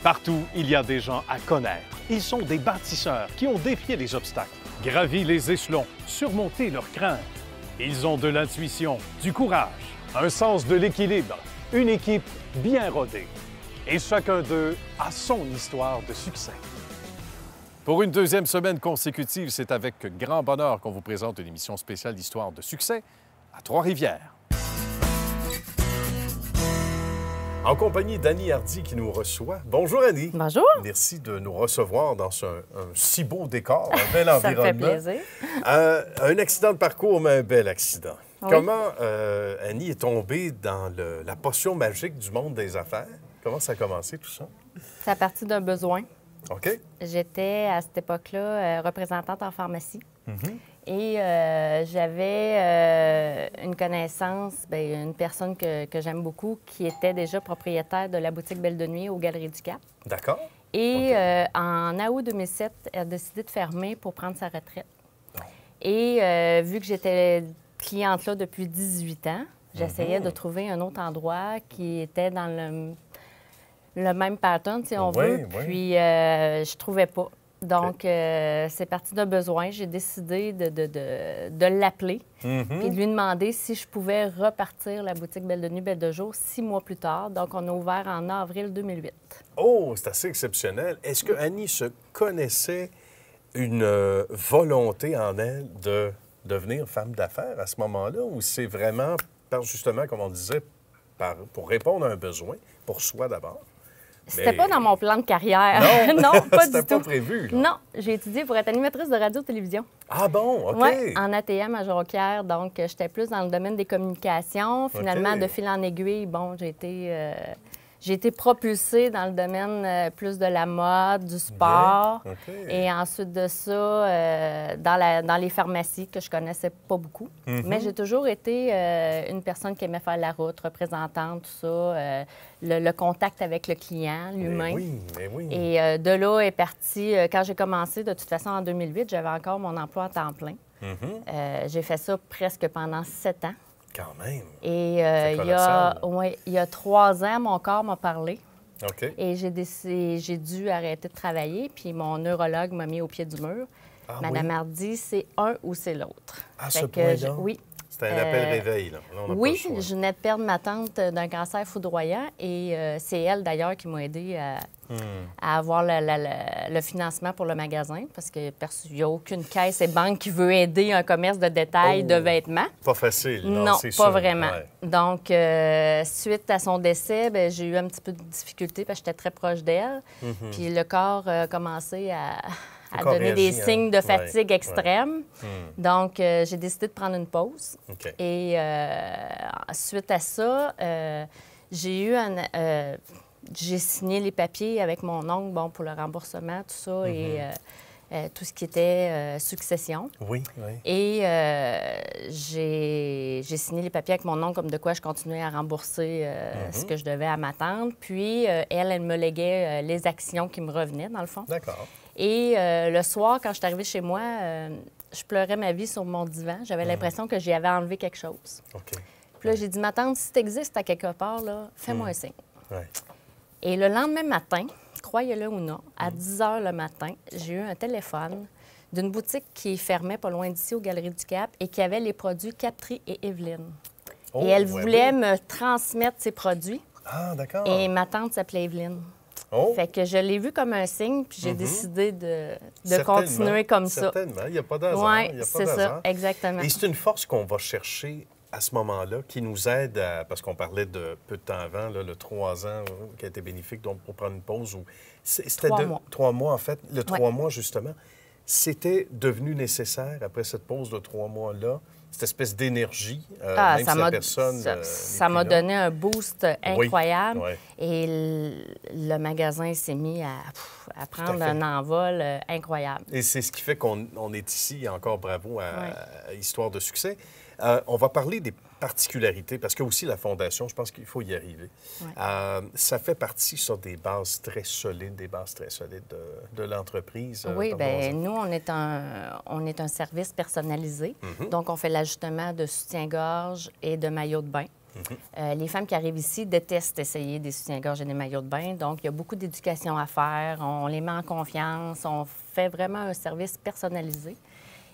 Partout, il y a des gens à connaître. Ils sont des bâtisseurs qui ont défié les obstacles, gravi les échelons, surmonté leurs craintes. Ils ont de l'intuition, du courage, un sens de l'équilibre, une équipe bien rodée. Et chacun d'eux a son histoire de succès. Pour une deuxième semaine consécutive, c'est avec grand bonheur qu'on vous présente une émission spéciale d'histoire de succès à Trois-Rivières. En compagnie d'Annie Hardy qui nous reçoit. Bonjour Annie. Bonjour. Merci de nous recevoir dans un si beau décor, un bel Ça environnement. me fait plaisir. Un accident de parcours, mais un bel accident. Oui. Comment Annie est tombée dans la potion magique du monde des affaires? Comment ça a commencé tout ça? C'est à partir d'un besoin. OK. J'étais à cette époque-là représentante en pharmacie. Et j'avais une connaissance, une personne que j'aime beaucoup, qui était déjà propriétaire de la boutique Belle de Nuit aux Galeries du Cap. D'accord. Et OK. en août 2007, elle a décidé de fermer pour prendre sa retraite. Bon. Et vu que j'étais cliente là depuis 18 ans, j'essayais de trouver un autre endroit qui était dans le même pattern, si on veut. Oui. Puis je trouvais pas. Donc, c'est parti d'un besoin. J'ai décidé de l'appeler puis de lui demander si je pouvais repartir la boutique Belle de Nuit, Belle de Jour 6 mois plus tard. Donc, on a ouvert en avril 2008. Oh, c'est assez exceptionnel. Est-ce que Annie se connaissait une volonté en elle de devenir femme d'affaires à ce moment-là, ou c'est vraiment, justement, comme on disait, pour répondre à un besoin, pour soi d'abord? C'était pas dans mon plan de carrière. Non, non, pas du c'était tout. pas prévu, là. Non, j'ai étudié pour être animatrice de radio-télévision. Ah bon, OK. Oui, en ATM à Jonquière. Donc, j'étais plus dans le domaine des communications. Finalement, OK. de fil en aiguille, j'ai été propulsée dans le domaine plus de la mode, du sport. Bien. OK. Et ensuite de ça, dans les pharmacies que je connaissais pas beaucoup. Mais j'ai toujours été une personne qui aimait faire la route, représentante, tout ça, le contact avec le client, l'humain. Mais oui. Et de là est parti, quand j'ai commencé, de toute façon, en 2008, j'avais encore mon emploi à temps plein. J'ai fait ça presque pendant 7 ans. Quand même. Et C'est colossal. il y a 3 ans, mon corps m'a parlé. OK. Et j'ai dû arrêter de travailler. Puis mon neurologue m'a mis au pied du mur. Ah Madame oui? Hardy, c'est un ou c'est l'autre. À Fait ce que point-là? oui. C'était un appel réveil, là. Là, on n'a pas Oui, le choix. je venais de perdre ma tante d'un cancer foudroyant. Et c'est elle, d'ailleurs, qui m'a aidée à avoir le financement pour le magasin. Parce qu'il n'y a aucune caisse et banque qui veut aider un commerce de détail de vêtements. Pas facile, Non, c'est pas sûr. vraiment. Ouais. Donc, suite à son décès, j'ai eu un petit peu de difficulté parce que j'étais très proche d'elle. Puis le corps a commencé à corps donner des réagit, hein? signes de fatigue Ouais, extrême. Donc, j'ai décidé de prendre une pause. OK. Et suite à ça, j'ai signé les papiers avec mon oncle pour le remboursement, tout ça, et tout ce qui était succession. Oui. Et j'ai signé les papiers avec mon oncle comme de quoi je continuais à rembourser ce que je devais à ma tante. Puis, elle me léguait les actions qui me revenaient, dans le fond. D'accord. Et le soir, quand je suis arrivée chez moi, je pleurais ma vie sur mon divan. J'avais l'impression que j'y avais enlevé quelque chose. OK. Puis là, j'ai dit, ma tante, si tu existes à quelque part, là, fais-moi un signe. Ouais. Et le lendemain matin, croyez-le ou non, à 10 h le matin, j'ai eu un téléphone d'une boutique qui fermait pas loin d'ici, aux Galeries du Cap, et qui avait les produits Capri et Evelyne. Oh, et elle ouais, voulait oui. me transmettre ses produits. Ah, d'accord. Et ma tante s'appelait Evelyne. Oh. Fait que je l'ai vu comme un signe, puis j'ai décidé de Certainement. continuer comme ça. Certainement. Il n'y a pas d'hasard. Oui, Il y a pas c'est d'hasard. ça, exactement. Et c'est une force qu'on va chercher à ce moment-là, qui nous aide parce qu'on parlait de peu de temps avant, là, le 3 ans qui a été bénéfique, donc pour prendre une pause. C'était 3 mois. 3 mois, en fait. Le 3 Ouais. mois, justement, c'était devenu nécessaire, après cette pause de 3 mois-là, cette espèce d'énergie, même si la personne... ça m'a donné un boost incroyable. Oui. Et le magasin s'est mis à prendre fait. un envol incroyable. Et c'est ce qui fait qu'on est ici, et encore bravo à Histoire de succès. On va parler des particularités, parce que aussi la Fondation, je pense qu'il faut y arriver. Ouais. Ça fait partie sur des bases très solides, de l'entreprise. Oui, bien, nous, on est un service personnalisé. Donc, on fait l'ajustement de soutien-gorge et de maillot de bain. Les femmes qui arrivent ici détestent essayer des soutiens-gorge et des maillots de bain. Donc, il y a beaucoup d'éducation à faire. On les met en confiance. On fait vraiment un service personnalisé.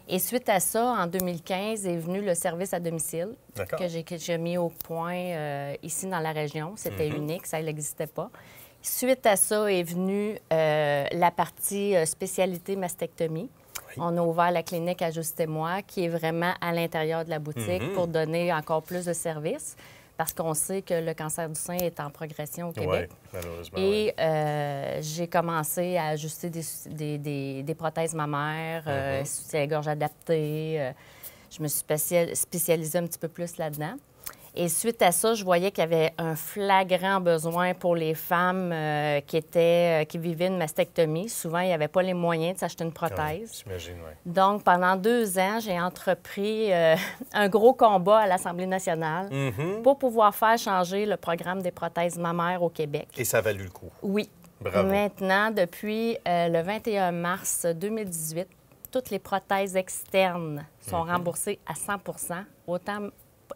Et suite à ça, en 2015, est venu le service à domicile que j'ai mis au point ici dans la région. C'était unique, ça n'existait pas. Suite à ça est venue la partie spécialité mastectomie. Oui. On a ouvert la clinique Ajustez-moi, qui est vraiment à l'intérieur de la boutique pour donner encore plus de services, parce qu'on sait que le cancer du sein est en progression au Québec. Oui, malheureusement. Et j'ai commencé à ajuster des prothèses mammaires, soutien-gorge adapté. Je me suis spécialisée un petit peu plus là-dedans. Et suite à ça, je voyais qu'il y avait un flagrant besoin pour les femmes qui vivaient une mastectomie. Souvent, il n'y avait pas les moyens de s'acheter une prothèse. J'imagine, oui. Donc, pendant 2 ans, j'ai entrepris un gros combat à l'Assemblée nationale pour pouvoir faire changer le programme des prothèses mammaires au Québec. Et ça a valu le coup. Oui. Bravo. Maintenant, depuis le 21 mars 2018, toutes les prothèses externes sont remboursées à 100 autant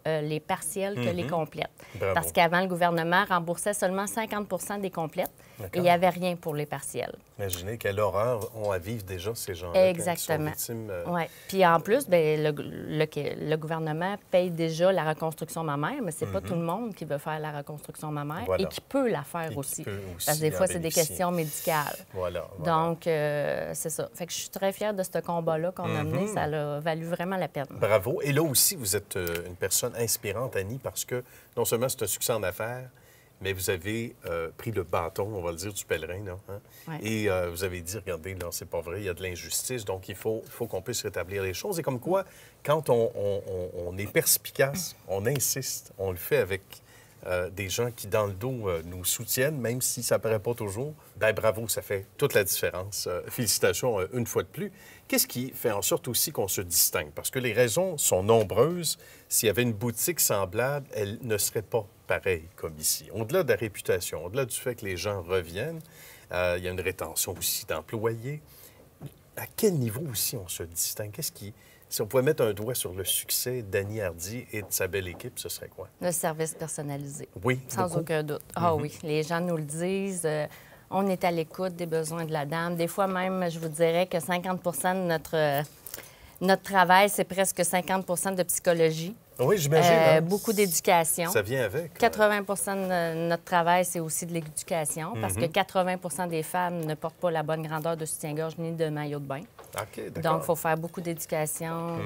les partielles que les complètes. Bravo. Parce qu'avant, le gouvernement remboursait seulement 50 des complètes et il n'y avait rien pour les partielles. Imaginez quelle horreur ont à vivre déjà ces gens-là. Exactement. Qui sont victimes, Oui. Puis en plus, bien, le gouvernement paye déjà la reconstruction mammaire, mais c'est pas tout le monde qui veut faire la reconstruction mammaire et qui peut la faire aussi. Parce que des fois, c'est des questions médicales. Voilà. Donc, c'est ça. Fait que je suis très fière de ce combat-là qu'on a mené. Ça a valu vraiment la peine. Bravo. Et là aussi, vous êtes une personne inspirante, Annie, parce que non seulement c'est un succès en affaires, mais vous avez pris le bâton, on va le dire, du pèlerin, là, hein? Ouais. Et vous avez dit, regardez, là, c'est pas vrai, il y a de l'injustice, donc il faut qu'on puisse rétablir les choses. Et comme quoi, quand on est perspicace, on insiste, on le fait avec des gens qui, dans le dos, nous soutiennent, même si ça ne paraît pas toujours, bien bravo, ça fait toute la différence. Félicitations une fois de plus. Qu'est-ce qui fait en sorte aussi qu'on se distingue? Parce que les raisons sont nombreuses. S'il y avait une boutique semblable, elle ne serait pas pareille comme ici. Au-delà de la réputation, au-delà du fait que les gens reviennent, il y a une rétention aussi d'employés. À quel niveau aussi on se distingue? Qu'est-ce qui... Si on pouvait mettre un doigt sur le succès d'Annie Hardy et de sa belle équipe, ce serait quoi? Le service personnalisé. Oui, sans beaucoup. aucun doute. Ah oui, les gens nous le disent. On est à l'écoute des besoins de la dame. Des fois même, je vous dirais que 50 de notre travail, c'est presque 50 de psychologie. Oui, j'imagine. Beaucoup d'éducation. Ça vient avec. 80 de notre travail, c'est aussi de l'éducation, parce que 80 des femmes ne portent pas la bonne grandeur de soutien-gorge ni de maillot de bain. OK, d'accord. Donc, il faut faire beaucoup d'éducation.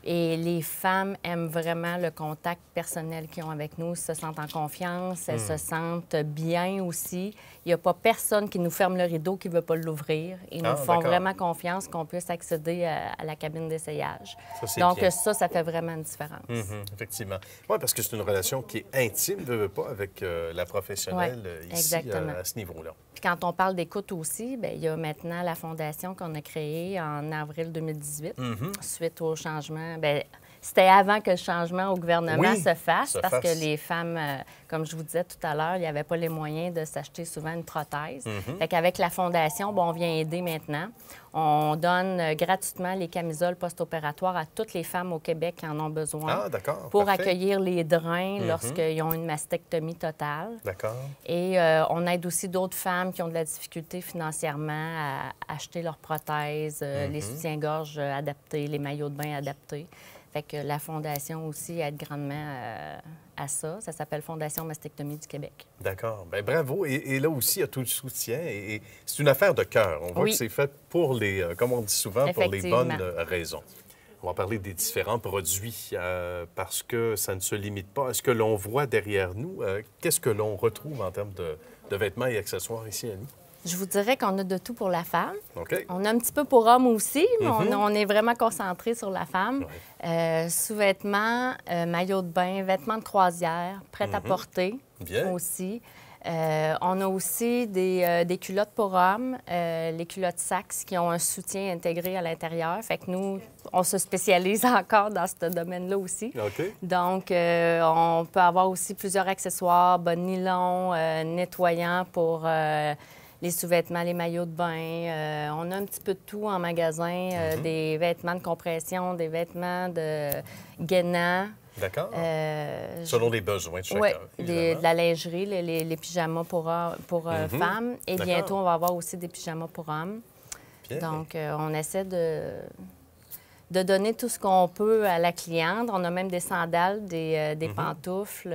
Et les femmes aiment vraiment le contact personnel qu'ils ont avec nous. Elles se sentent en confiance, elles se sentent bien aussi. Il n'y a pas personne qui nous ferme le rideau qui ne veut pas l'ouvrir. Ils nous font vraiment confiance qu'on puisse accéder à la cabine d'essayage. Donc, bien. ça fait vraiment une différence. Effectivement. Oui, parce que c'est une relation qui est intime, veut pas, avec la professionnelle ici, à ce niveau-là. Puis quand on parle d'écoute aussi, bien, il y a maintenant la fondation qu'on a créée en avril 2018, suite au changement. Bien, c'était avant que le changement au gouvernement se fasse, parce que les femmes, comme je vous disais tout à l'heure, il n'y avait pas les moyens de s'acheter souvent une prothèse. Fait qu'avec la fondation, bon, on vient aider maintenant. On donne gratuitement les camisoles post-opératoires à toutes les femmes au Québec qui en ont besoin. Ah, d'accord. Pour Parfait. accueillir les drains lorsqu'ils ont une mastectomie totale. D'accord. Et on aide aussi d'autres femmes qui ont de la difficulté financièrement à acheter leurs prothèses, les soutiens-gorge adaptés, les maillots de bain adaptés. Fait que la Fondation aussi aide grandement à ça. Ça s'appelle Fondation Mastectomie du Québec. D'accord. Bien, bravo. Et là aussi, il y a tout le soutien. Et c'est une affaire de cœur. On voit que c'est fait pour les, comme on dit souvent, pour les bonnes raisons. On va parler des différents produits parce que ça ne se limite pas à ce que l'on voit derrière nous. Qu'est-ce que l'on retrouve en termes de vêtements et accessoires ici, Annie? Je vous dirais qu'on a de tout pour la femme. OK. On a un petit peu pour homme aussi, mais on est vraiment concentré sur la femme. Sous-vêtements, maillots de bain, vêtements de croisière, prêt à porter aussi. On a aussi des culottes pour hommes, les culottes Saxe qui ont un soutien intégré à l'intérieur. Fait que nous, on se spécialise encore dans ce domaine-là aussi. OK. Donc, on peut avoir aussi plusieurs accessoires, bas de nylon, nettoyants pour les sous-vêtements, les maillots de bain. On a un petit peu de tout en magasin, des vêtements de compression, des vêtements de gainants. D'accord. Selon les besoins de chacun. Oui, évidemment. de la lingerie, les pyjamas pour femmes. Et D'accord. bientôt, on va avoir aussi des pyjamas pour hommes. Bien. Donc, on essaie de donner tout ce qu'on peut à la cliente. On a même des sandales, des pantoufles,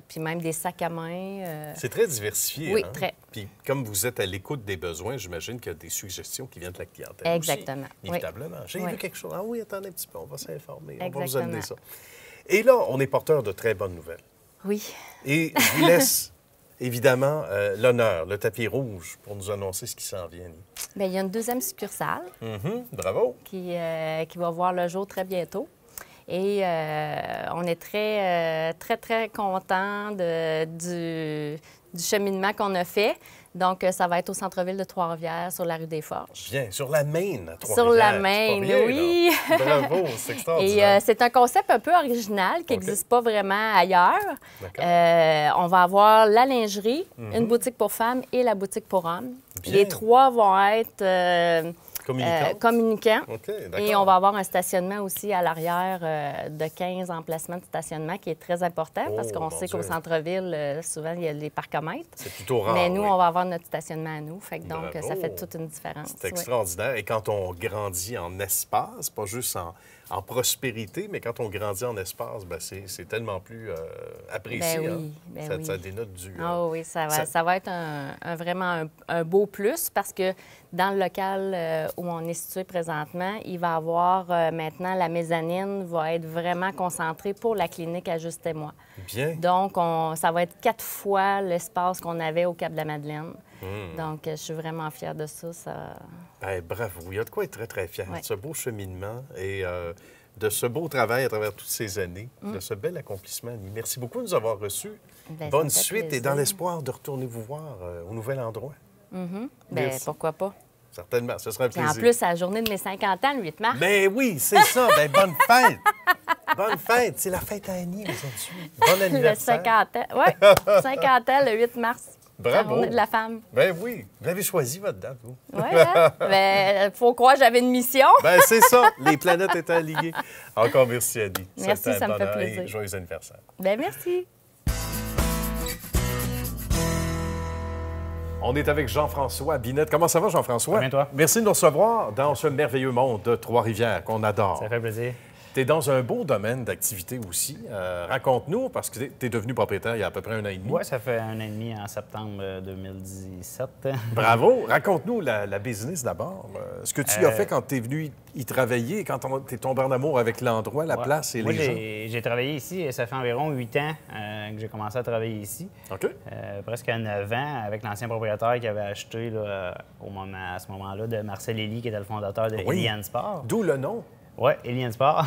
puis même des sacs à main. C'est très diversifié. Oui, hein? très. Puis comme vous êtes à l'écoute des besoins, j'imagine qu'il y a des suggestions qui viennent de la clientèle Exactement. aussi, inévitablement. J'ai vu quelque chose. Ah oui, attendez un petit peu, on va s'informer. On va vous amener ça. Et là, on est porteur de très bonnes nouvelles. Oui. Et je vous laisse, évidemment, l'honneur, le tapis rouge, pour nous annoncer ce qui s'en vient. Bien, il y a une deuxième succursale Bravo. qui va voir le jour très bientôt. Et on est très contents du cheminement qu'on a fait. Donc, ça va être au centre-ville de Trois-Rivières, sur la rue des Forges. Bien, sur la Maine, à Trois-Rivières. Sur la C'est pas Maine, rien, oui. là. Bravo, c'est extraordinaire. Et c'est un concept un peu original qui n'existe pas vraiment ailleurs. On va avoir la lingerie, une boutique pour femmes et la boutique pour hommes. Bien. Les trois vont être communicants. OK, d'accord. Et on va avoir un stationnement aussi à l'arrière de 15 emplacements de stationnement qui est très important parce qu'on sait qu'au centre-ville, souvent, il y a les parcomètres. C'est plutôt rare. Mais nous, oui. on va avoir notre stationnement à nous. Fait que donc, Bravo. ça fait toute une différence. C'est extraordinaire. Et quand on grandit en espace, pas juste en prospérité, mais quand on grandit en espace, ben c'est tellement plus apprécié. Ben oui, hein? ben Ça dénote du... Ah oui, ça va être vraiment un beau plus parce que dans le local où on est situé présentement, il va y avoir maintenant la mezzanine va être vraiment concentrée pour la clinique à Juste et moi. Bien. Donc, ça va être 4 fois l'espace qu'on avait au Cap-de-la-Madeleine. Donc, je suis vraiment fière de ça. Ben, bravo. Il y a de quoi être très, très fier Ouais. de ce beau cheminement et de ce beau travail à travers toutes ces années, de ce bel accomplissement, Annie. Merci beaucoup de nous avoir reçus. Ben, Bonne ça me fait suite et plaisir. dans l'espoir de retourner vous voir au nouvel endroit. Bien, Merci. pourquoi pas? Certainement, ce sera un Puis plaisir. en plus, c'est la journée de mes 50 ans, le 8 mars. Ben oui, c'est ça. Ben, bonne fête. Bonne fête. C'est la fête à Annie aujourd'hui. Bon Le anniversaire. 50 ans. Oui, 50 ans, le 8 mars. Bravo. La journée de la femme. Ben oui. Vous avez choisi votre date, vous. Oui, hein? Bien, faut croire que j'avais une mission. Ben c'est ça. Les planètes étaient alignées. Encore merci, Annie. Merci, C'était un ça me fait bonheur et plaisir. joyeux anniversaire. Bien, merci. On est avec Jean-François Binette. Comment ça va, Jean-François? Ça va bien, toi? Merci de nous recevoir dans ce merveilleux monde de Trois-Rivières qu'on adore. Ça fait plaisir. Tu es dans un beau domaine d'activité aussi. Raconte-nous, parce que tu es devenu propriétaire il y a à peu près 1 an et demi. Oui, ça fait 1 an et demi en septembre 2017. Bravo. Raconte-nous la business d'abord. Ce que tu as fait quand tu es venu y travailler, quand tu es tombé en amour avec l'endroit, la place et Moi, les gens. j'ai travaillé ici et ça fait environ 8 ans que j'ai commencé à travailler ici. OK. Presque à 9 ans avec l'ancien propriétaire qui avait acheté là, à ce moment-là de Marcel Elie, qui était le fondateur de Oui. Eliane Sport. D'où le nom. Oui, Eliane Sport.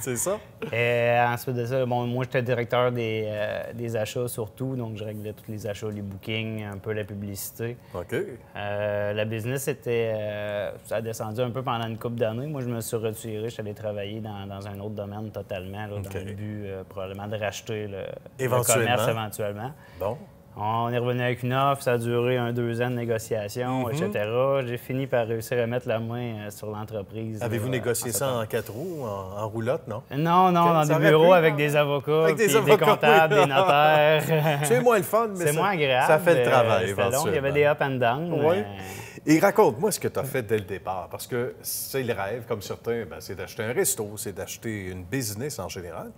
C'est ça? Et ensuite de ça, bon, moi, j'étais directeur des achats surtout, donc je réglais tous les achats, les bookings, un peu la publicité. OK. La business, ça a descendu un peu pendant une couple d'années. Moi, je me suis retiré, je suis allé travailler dans un autre domaine totalement, là, dans le but probablement de racheter le commerce éventuellement. Bon. On est revenu avec une offre, ça a duré 2 ans de négociation, etc. J'ai fini par réussir à mettre la main sur l'entreprise. Avez-vous là, négocié ça en septembre. 4 roues, en roulotte, non? Non, dans Ça des aurait bureaux pu. avec des avocats, Avec des puis avocats, des comptables, oui. des notaires. C'est moins le fun, mais C'est moins agréable. ça fait le travail, C'était long, il y éventuellement. avait des up and down. Oui. mais- Et raconte-moi ce que tu as fait dès le départ, parce que c'est le rêve, comme certains, ben, c'est d'acheter un resto, c'est d'acheter une business en général.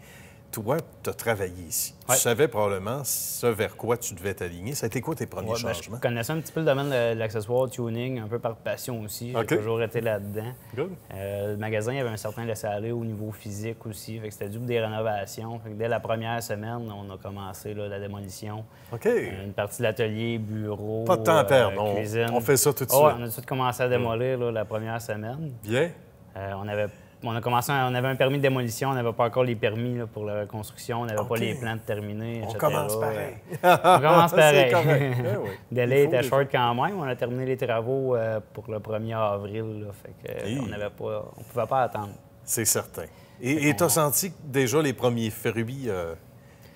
Toi, tu as travaillé ici. Ouais. Tu savais probablement ce vers quoi tu devais t'aligner. Ça a été quoi tes premiers Ouais, ben, changements? je connaissais un petit peu le domaine de l'accessoire, tuning, un peu par passion aussi. J'ai OK. toujours été là-dedans. Good. Le magasin, il y avait un certain laisser-aller au niveau physique aussi. Fait que c'était des rénovations. Fait que dès la première semaine, on a commencé là, la démolition. OK. Une partie de l'atelier, bureau, Pas de temps à perdre. cuisine. On fait ça tout de Oh, ouais, suite. on a tout de suite commencé à démolir là, la première semaine. Bien. On avait un permis de démolition, on n'avait pas encore les permis là, pour la reconstruction, on n'avait OK. pas les plans terminés, On etc. commence pareil. On commence pareil. C'est correct. Ben oui. Le délai Il faut était des short quand même. On a terminé les travaux pour le 1er avril. Là, fait que, Hi. on pouvait pas attendre. C'est certain. Et tu as senti déjà les premiers fruits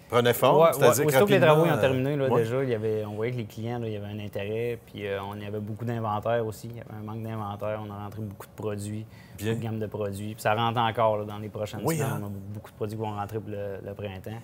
Prenait forme, c'est-à-dire aussitôt que les rapidement, travaux ont terminé, là, déjà, on voyait que les clients, là, il y avait un intérêt, puis on y avait beaucoup d'inventaire aussi. Il y avait un manque d'inventaire, on a rentré beaucoup de produits, beaucoup de gamme de produits. Puis ça rentre encore là, dans les prochaines semaines. On a beaucoup de produits qui vont rentrer pour le printemps.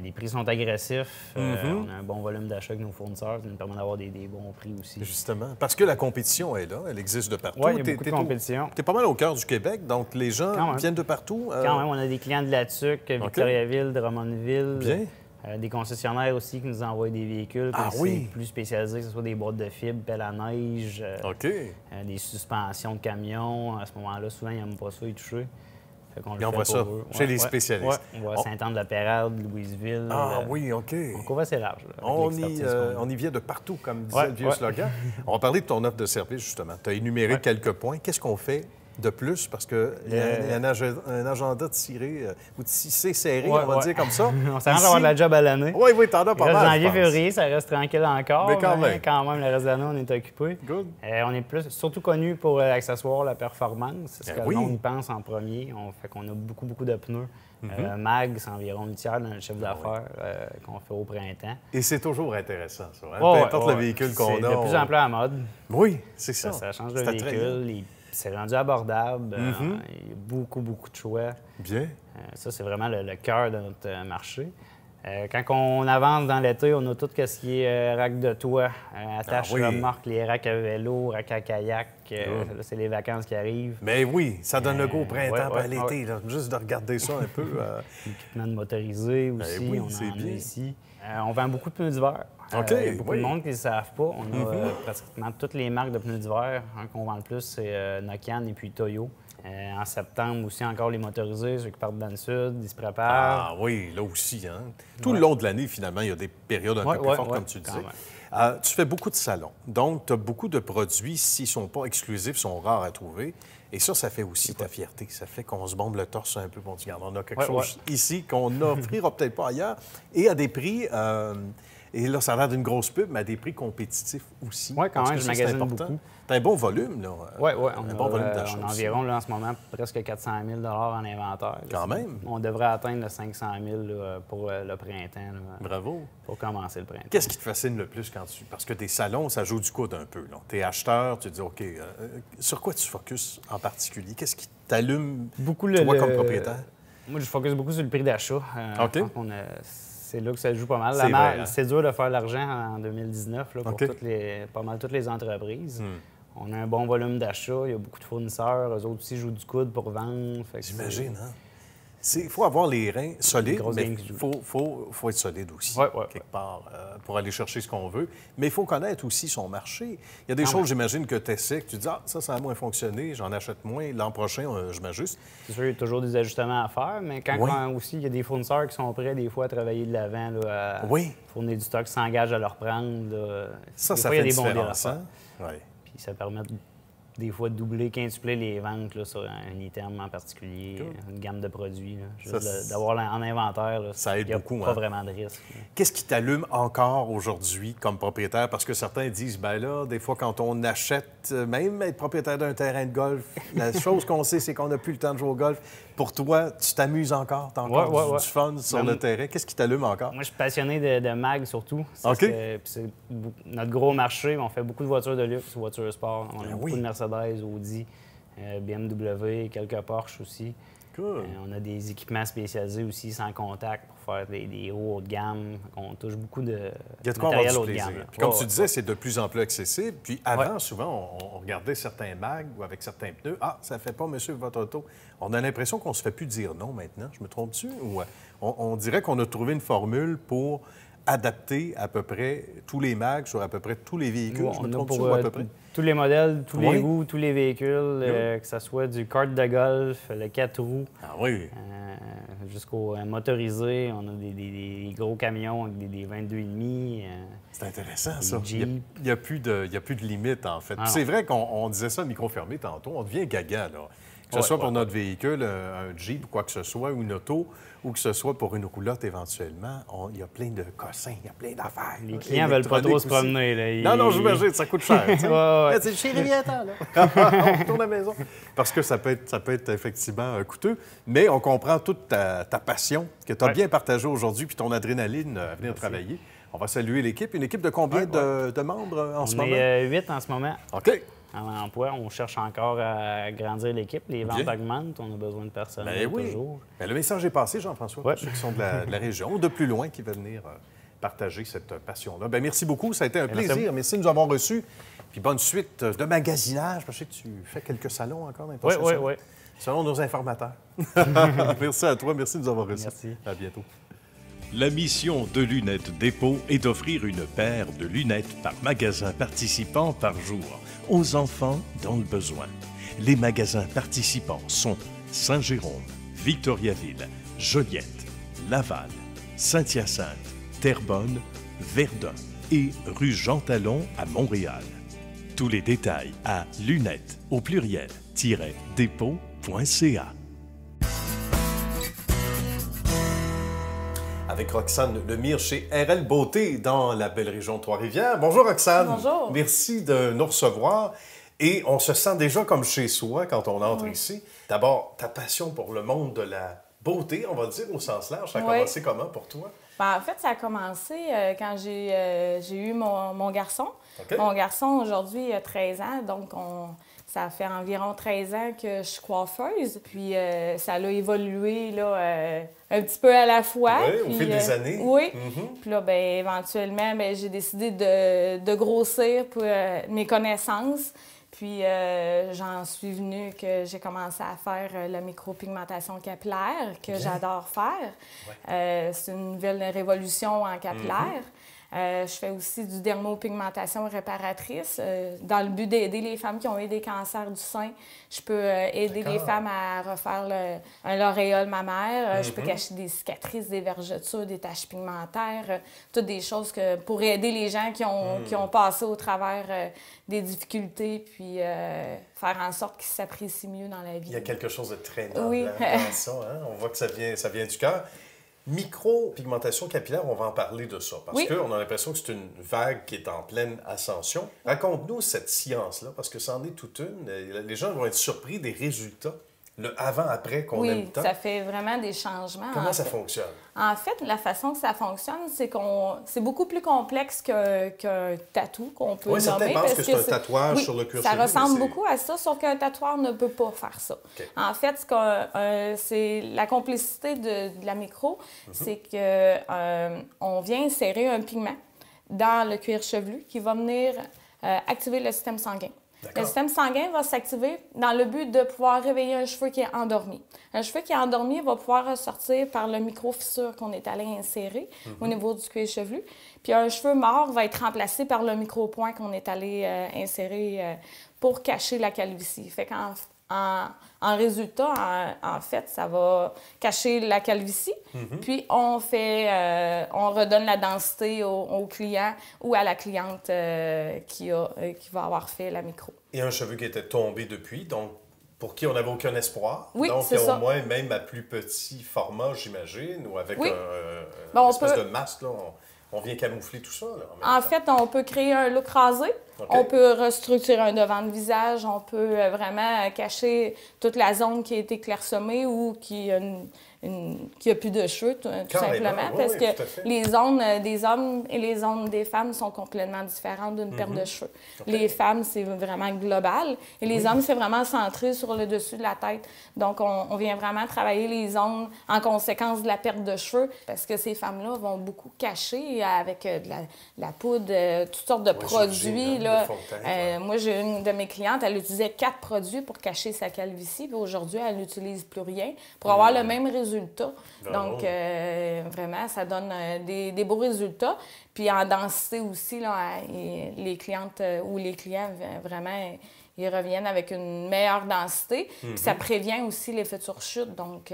Les prix sont agressifs. On a un bon volume d'achat avec nos fournisseurs. Ça nous permet d'avoir des bons prix aussi. Justement. Parce que la compétition est là. Elle existe de partout. Oui, il y a beaucoup de compétition. Tu es pas mal au cœur du Québec. Donc, les gens viennent de partout. Quand même, on a des clients de La Tuque, Victoriaville, Drummondville. Bien. Des concessionnaires aussi qui nous envoient des véhicules. C'est plus spécialisé, que ce soit des boîtes de fibres, pelle à neige, des suspensions de camions. À ce moment-là, souvent, ils n'aiment pas ça, ils touchent. Ils envoient ça chez les spécialistes. On voit Saint-Anne-de-la-Pérade, Louisville. Oui, OK. On couvre assez large. Là, on y vient de partout, comme disait le vieux slogan. On va parler de ton offre de service, justement. Tu as énuméré quelques points. Qu'est-ce qu'on fait de plus? Parce qu'il y a un agenda tiré ou tissé serré, on va dire comme ça. On s'arrange à avoir de la job à l'année. Oui, t'en as pas mal. Janvier, février, ça reste tranquille encore. Mais quand même, le reste de l'année, on est occupé. Good. On est surtout connu pour l'accessoire, la performance. C'est ce que le monde y pense en premier. Fait qu'on a beaucoup, beaucoup de pneus. MAG, c'est environ le tiers de notre chiffre d'affaires qu'on fait au printemps. Et c'est toujours intéressant, ça. Peu importe le véhicule qu'on a. C'est de plus en plus à la mode. Oui, c'est ça. Ça change de véhicule. C'est rendu abordable. Il y a beaucoup, beaucoup de choix. Bien. Ça, c'est vraiment le cœur de notre marché. Quand on avance dans l'été, on a tout ce qui est rack de toit, attache remorque, les racks à vélo, racks à kayak. Là, c'est les vacances qui arrivent. Mais oui, ça donne le goût au printemps et à l'été. Juste de regarder ça un peu. L'équipement de motorisé aussi, on en a ici. On vend beaucoup de pneus d'hiver. Il y a beaucoup de monde qui ne le savent pas. On a pratiquement toutes les marques de pneus d'hiver. Un qu'on vend le plus, c'est Nokian et puis Toyo. En septembre aussi, encore les motorisés, ceux qui partent dans le sud, ils se préparent. Ah oui, là aussi. Hein? Tout le long de l'année, finalement, il y a des périodes un peu plus fortes, comme tu disais. Tu fais beaucoup de salons. Donc, tu as beaucoup de produits, s'ils ne sont pas exclusifs, sont rares à trouver. Et ça fait aussi ta fierté. Ça fait qu'on se bombe le torse un peu. Bon, regarde, on a quelque chose ici qu'on n'offrira peut-être pas ailleurs. Et à des prix... Et là, ça a l'air d'une grosse pub, mais à des prix compétitifs aussi. Oui, quand même, je magasine beaucoup. Tu as un bon volume, là. Oui, on a un bon volume d'achat. On a environ, là, en ce moment, presque 400 000 en inventaire. Quand même. On devrait atteindre le 500 000 pour le printemps. Là, bravo. Pour commencer le printemps. Qu'est-ce qui te fascine le plus quand tu... Parce que tes salons, ça joue du coude un peu. Tu es acheteur, tu te dis, OK, sur quoi tu focuses en particulier? Qu'est-ce qui t'allume, toi, comme propriétaire? Moi, je focus beaucoup sur le prix d'achat. OK. C'est là que ça joue pas mal. C'est dur de faire de l'argent en 2019 là, pour pas mal toutes les entreprises. On a un bon volume d'achat, il y a beaucoup de fournisseurs. Eux autres aussi jouent du coude pour vendre. J'imagine, hein? Il faut avoir les reins solides, mais il faut être solide aussi, quelque part, pour aller chercher ce qu'on veut. Mais il faut connaître aussi son marché. Il y a des choses, j'imagine, que tu essaies, que tu dis « ça a moins fonctionné, j'en achète moins, l'an prochain, je m'ajuste. » C'est sûr, il y a toujours des ajustements à faire, mais quand aussi, il y a des fournisseurs qui sont prêts, des fois, à travailler de l'avant, à fournir du stock, s'engagent à le reprendre. Là. Ça fait une différence, hein? Puis ça permet des fois de doubler, quintupler les ventes là, sur un item en particulier, une gamme de produits. Là. Juste d'avoir en inventaire, là, ça aide beaucoup. Pas vraiment de risque. Qu'est-ce qui t'allume encore aujourd'hui comme propriétaire? Parce que certains disent, ben là, des fois, quand on achète, même être propriétaire d'un terrain de golf, la chose qu'on sait, c'est qu'on n'a plus le temps de jouer au golf. Pour toi, tu t'amuses encore? Tu as encore du fun sur le terrain? Qu'est-ce qui t'allume encore? Moi, je suis passionné de MAG surtout. C'est notre gros marché. On fait beaucoup de voitures de luxe, voitures sport. On a beaucoup de Mercedes, Audi, BMW, quelques Porsche aussi. Cool. On a des équipements spécialisés aussi sans contact pour faire des roues haut de gamme. On touche beaucoup de matériel haut de gamme. Puis comme tu disais, c'est de plus en plus accessible. Puis avant, souvent, on regardait certains mags ou avec certains pneus. Ah, ça fait pas, monsieur, votre auto. On a l'impression qu'on se fait plus dire non maintenant. Je me trompe-tu? Ou on dirait qu'on a trouvé une formule pour adapter à peu près tous les mags sur à peu près tous les véhicules. Je me trompe-tu ou à peu près? Tous les modèles, tous les roues, tous les véhicules, que ce soit du kart de golf, le 4 roues, jusqu'au motorisé. On a des gros camions avec des 22,5. C'est intéressant, ça. Il n'y a plus de limite, en fait. C'est vrai qu'on disait ça micro fermé tantôt. On devient gaga, là. Que ce soit pour notre véhicule, un Jeep ou quoi que ce soit, ou une auto, ou que ce soit pour une roulotte éventuellement, il y a plein de cossins, il y a plein d'affaires. Les clients veulent pas trop se promener. Là. Non, j'imagine, ça coûte cher. C'est chérie, viens-t'en, là. On retourne à la maison. Parce que ça peut être effectivement coûteux, mais on comprend toute ta passion que tu as bien partagée aujourd'hui, puis ton adrénaline à venir travailler. On va saluer l'équipe. Une équipe de combien de membres en ce moment? On est 8 en ce moment. OK. En emploi, on cherche encore à agrandir l'équipe. Les ventes augmentent, on a besoin de personnel toujours. Bien, le message est passé, Jean-François, pour ceux qui sont de la région ou de plus loin qui veulent venir partager cette passion-là. Bien, merci beaucoup, ça a été un plaisir. Merci de nous avoir reçus. Puis bonne suite de magasinage. Je sais que tu fais quelques salons encore dans Oui. Selon nos informateurs. Merci à toi, merci de nous avoir reçus. Merci. À bientôt. La mission de Lunettes Dépôt est d'offrir une paire de lunettes par magasin participant par jour aux enfants dans le besoin. Les magasins participants sont Saint-Jérôme, Victoriaville, Joliette, Laval, Saint-Hyacinthe, Terrebonne, Verdun et rue Jean Talon à Montréal. Tous les détails à lunettes au pluriel-dépôt.ca. Avec Roxane Lemire chez RL Beauté dans la belle région de Trois-Rivières. Bonjour Roxane. Bonjour. Merci de nous recevoir. Et on se sent déjà comme chez soi quand on entre ici. D'abord, ta passion pour le monde de la beauté, on va dire au sens large, ça a commencé comment pour toi? Ben, en fait, ça a commencé quand j'ai eu mon garçon. Okay. Mon garçon, aujourd'hui, a 13 ans, donc ça fait environ 13 ans que je suis coiffeuse. Puis ça a évolué là, un petit peu à la fois. Oui, puis, au fil des années. Oui. Puis là, ben, éventuellement, ben, j'ai décidé de grossir pour mes connaissances. Puis j'en suis venue que j'ai commencé à faire la micropigmentation capillaire, que j'adore faire. C'est une nouvelle révolution en capillaire. Je fais aussi du dermopigmentation réparatrice dans le but d'aider les femmes qui ont eu des cancers du sein. Je peux aider les femmes à refaire l'auréole mammaire. Je peux cacher des cicatrices, des vergetures, des taches pigmentaires, toutes des choses pour aider les gens qui ont passé au travers des difficultés puis faire en sorte qu'ils s'apprécient mieux dans la vie. Il y a quelque chose de très noble dans ça. Hein? On voit que ça vient du cœur. Micropigmentation capillaire, on va en parler de ça, parce qu'on a l'impression que c'est une vague qui est en pleine ascension. Raconte-nous cette science-là, parce que c'en est toute une. Les gens vont être surpris des résultats, le avant-après qu'on aime tant. Oui, ça fait vraiment des changements. Comment ça fonctionne? En fait, la façon que ça fonctionne, c'est c'est beaucoup plus complexe qu'un tatou qu'on peut nommer. Certains pensent que c'est un tatouage sur le cuir chevelu. Ça ressemble beaucoup à ça, sauf qu'un tatoueur ne peut pas faire ça. Okay. En fait, c'est la complicité de la micro, c'est que on vient insérer un pigment dans le cuir chevelu qui va venir activer le système sanguin. Le système sanguin va s'activer dans le but de pouvoir réveiller un cheveu qui est endormi. Un cheveu qui est endormi va pouvoir ressortir par le micro-fissure qu'on est allé insérer au niveau du cuir chevelu. Puis un cheveu mort va être remplacé par le micro-point qu'on est allé insérer pour cacher la calvitie. Fait qu'en résultat, en fait, ça va cacher la calvitie. Puis on redonne la densité au client ou à la cliente qui va avoir fait la micro. Et un cheveu qui était tombé depuis, donc pour qui on n'avait aucun espoir. Oui, donc c'est ça. Au moins, même à plus petit format, j'imagine, ou avec une espèce de masque, là, on vient camoufler tout ça. Là, en fait, on peut créer un look rasé. Okay. On peut restructurer un devant de visage. On peut vraiment cacher toute la zone qui a été clairsemée ou qui a plus de cheveux, tout simplement. Parce que les zones des hommes et les zones des femmes sont complètement différentes d'une paire de cheveux. Okay. Les femmes, c'est vraiment global. Et les hommes, c'est vraiment centré sur le dessus de la tête. Donc, on vient vraiment travailler les zones en conséquence de la perte de cheveux. Parce que ces femmes-là vont beaucoup cacher avec de la poudre, toutes sortes de produits. Là. Moi, j'ai une de mes clientes, elle utilisait 4 produits pour cacher sa calvitie. Puis aujourd'hui, elle n'utilise plus rien pour avoir le même résultat. Donc, vraiment, ça donne des beaux résultats. Puis en densité aussi, là, les clientes ou les clients, vraiment, ils reviennent avec une meilleure densité. Puis ça prévient aussi les futures chutes. Donc,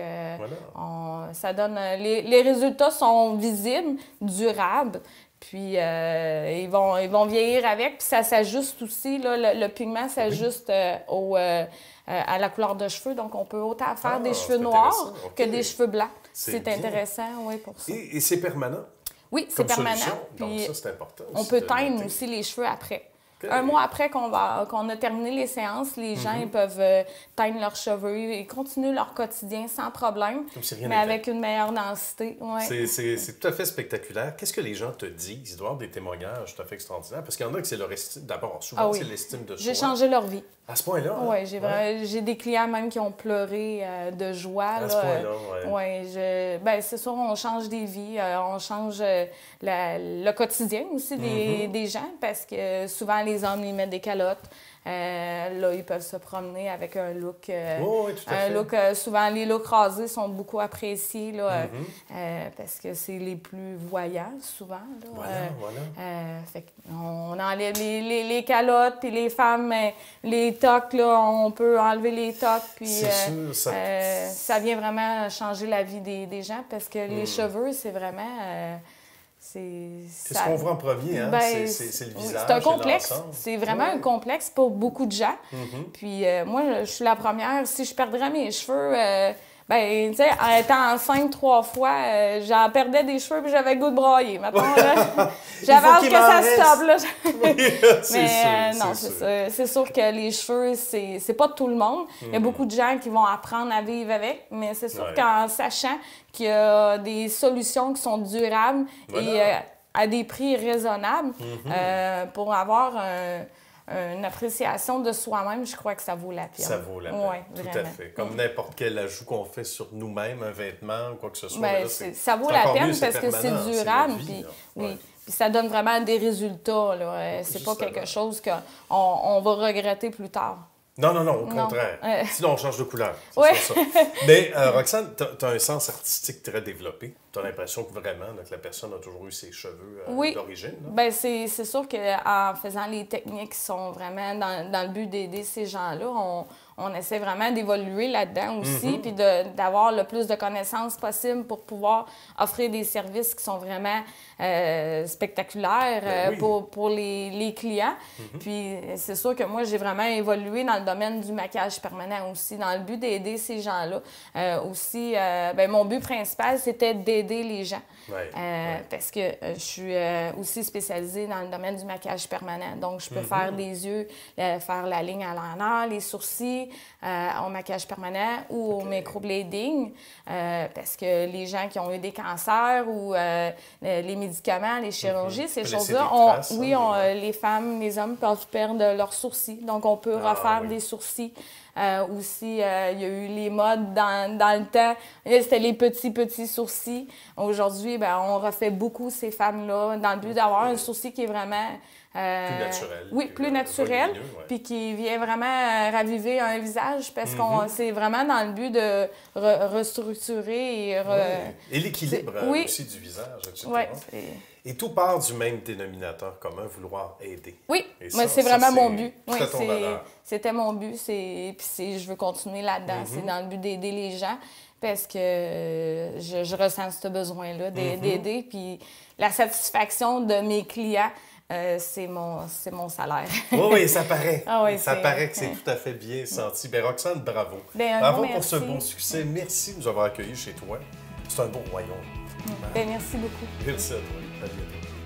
ça donne... Les résultats sont visibles, durables. Puis ils vont vieillir avec, puis ça s'ajuste aussi, là, le pigment s'ajuste à la couleur de cheveux. Donc, on peut autant faire des cheveux noirs que des cheveux blancs. C'est intéressant, oui, pour ça. Et c'est permanent? Oui, c'est permanent. Donc, puis ça, c'est important aussi. on peut teindre aussi les cheveux après. Okay. Un mois après qu'on a terminé les séances, les gens ils peuvent teindre leurs cheveux et continuer leur quotidien sans problème, mais avec une meilleure densité. Ouais. C'est tout à fait spectaculaire. Qu'est-ce que les gens te disent? Ils doivent avoir des témoignages tout à fait extraordinaires. Parce qu'il y en a que c'est leur estime. D'abord, souvent, c'est l'estime de soi. J'ai changé leur vie. À ce point-là? Oui, j'ai des clients même qui ont pleuré de joie. À ce point-là, oui. Ben, c'est sûr, on change des vies, on change le quotidien aussi des gens, parce que souvent, les hommes, ils mettent des calottes. Là, ils peuvent se promener avec un look. Oui, tout à fait. Souvent, les looks rasés sont beaucoup appréciés là, parce que c'est les plus voyants, souvent. Là. Voilà. Fait on enlève les calottes, puis les femmes, les tocs, là, on peut enlever les tocs. Puis sûr, ça vient vraiment changer la vie des gens, parce que les cheveux, c'est vraiment... C'est ce qu'on voit en premier, hein? C'est le visage. C'est un complexe. C'est vraiment un complexe pour beaucoup de gens. Puis moi, je suis la première. Si je perdrais mes cheveux, tu sais, en étant enceinte 3 fois, j'en perdais des cheveux puis j'avais le goût de brailler. Maintenant, j'avais hâte que ça stoppe. Là. Mais non, c'est ça. C'est sûr que les cheveux, c'est pas tout le monde. Il y a beaucoup de gens qui vont apprendre à vivre avec, mais c'est sûr qu'en sachant qu'il y a des solutions qui sont durables et à des prix raisonnables pour avoir une appréciation de soi-même, je crois que ça vaut la peine. Ça vaut la peine, tout à fait. Comme n'importe quel ajout qu'on fait sur nous-mêmes, un vêtement ou quoi que ce soit. Bien, là, ça vaut la peine parce que c'est durable. Puis ça donne vraiment des résultats. C'est pas quelque chose qu'on va regretter plus tard. Non, au contraire. Sinon, on change de couleur. Ça. Mais Roxane, tu as un sens artistique très développé. Tu as l'impression que vraiment que la personne a toujours eu ses cheveux d'origine. Bien, c'est sûr qu'en faisant les techniques qui sont vraiment dans le but d'aider ces gens-là, on essaie vraiment d'évoluer là-dedans aussi, puis d'avoir le plus de connaissances possible pour pouvoir offrir des services qui sont vraiment spectaculaires pour les clients. Puis c'est sûr que moi, j'ai vraiment évolué dans le domaine du maquillage permanent aussi, dans le but d'aider ces gens-là. Mon but principal, c'était d'aider les gens. Parce que je suis aussi spécialisée dans le domaine du maquillage permanent. Donc, je peux faire des yeux, faire la ligne à l'envers, les sourcils, au maquillage permanent ou au microblading, parce que les gens qui ont eu des cancers ou les médicaments, les chirurgies, ces choses-là, les femmes, les hommes peuvent perdre leurs sourcils. Donc, on peut refaire des sourcils. Aussi, il y a eu les modes dans le temps. C'était les petits sourcils. Aujourd'hui, on refait beaucoup ces femmes-là dans le but d'avoir un sourcil qui est vraiment... plus naturel. Oui, plus naturel, puis qui vient vraiment raviver un visage, parce qu'on c'est vraiment dans le but de restructurer et l'équilibre aussi du visage, etc. Et tout part du même dénominateur commun, vouloir aider. Oui, c'est vraiment mon but. C'était mon but, puis je veux continuer là-dedans. C'est dans le but d'aider les gens, parce que je ressens ce besoin-là d'aider, puis la satisfaction de mes clients, c'est mon salaire. Oui, ça paraît. Ça paraît que c'est tout à fait bien senti. Bien, Roxane, bravo. Bravo pour ce bon succès. Merci de nous avoir accueillis chez toi. C'est un beau royaume. Merci beaucoup. Merci à toi. À bientôt.